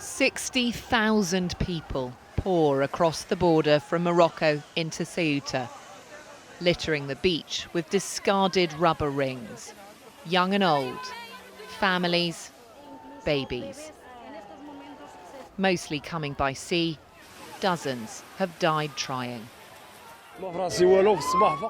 60,000 people pour across the border from Morocco into Ceuta, littering the beach with discarded rubber rings. Young and old, families, babies. Mostly coming by sea, dozens have died trying.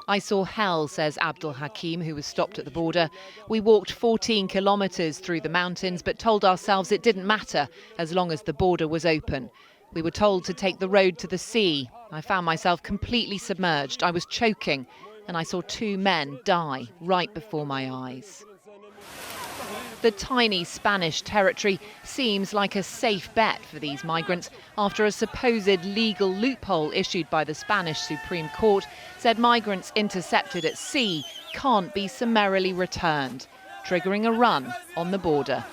I saw hell, says Abdul Hakim, who was stopped at the border. We walked 14 kilometres through the mountains, but told ourselves it didn't matter as long as the border was open. We were told to take the road to the sea. I found myself completely submerged. I was choking, and I saw 2 men die right before my eyes. The tiny Spanish territory seems like a safe bet for these migrants after a supposed legal loophole issued by the Spanish Supreme Court said migrants intercepted at sea can't be summarily returned, triggering a run on the border.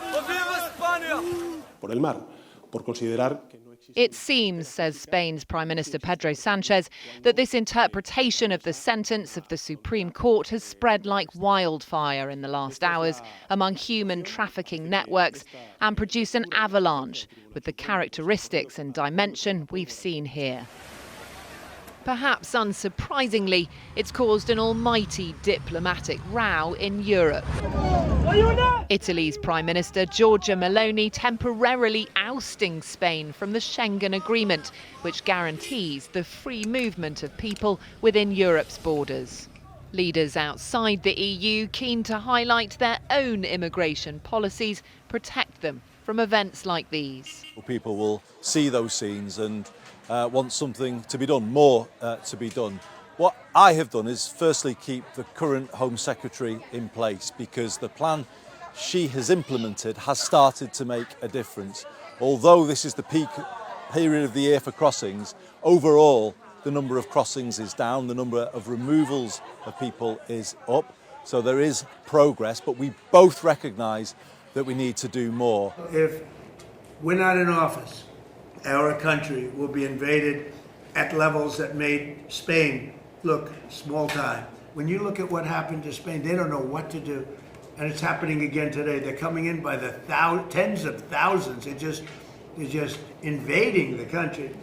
It seems, says Spain's Prime Minister Pedro Sanchez, that this interpretation of the sentence of the Supreme Court has spread like wildfire in the last hours among human trafficking networks and produced an avalanche with the characteristics and dimension we've seen here. Perhaps unsurprisingly, it's caused an almighty diplomatic row in Europe. Italy's Prime Minister Giorgia Meloni temporarily ousting Spain from the Schengen agreement, which guarantees the free movement of people within Europe's borders. Leaders outside the EU keen to highlight their own immigration policies protect them from events like these. People will see those scenes and want something to be done, more to be done. What I have done is firstly keep the current Home Secretary in place because the plan she has implemented has started to make a difference. Although this is the peak period of the year for crossings, overall the number of crossings is down, the number of removals of people is up. So there is progress, but we both recognise that we need to do more. If we're not in office, our country will be invaded at levels that made Spain look small time. When you look at what happened to Spain, they don't know what to do. And it's happening again today. They're coming in by the tens of thousands. They're just invading the country.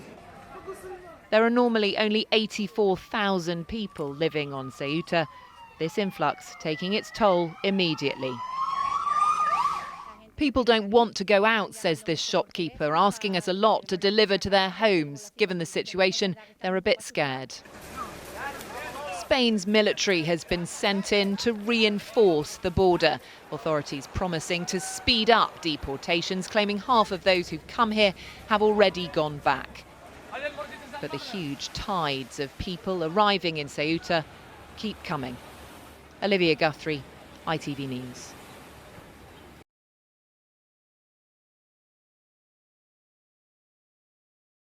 There are normally only 84,000 people living on Ceuta. This influx taking its toll immediately. People don't want to go out, says this shopkeeper, asking us a lot to deliver to their homes. Given the situation, they're a bit scared. Spain's military has been sent in to reinforce the border. Authorities promising to speed up deportations, claiming half of those who've come here have already gone back. But the huge tides of people arriving in Ceuta keep coming. Olivia Guthrie, ITV News.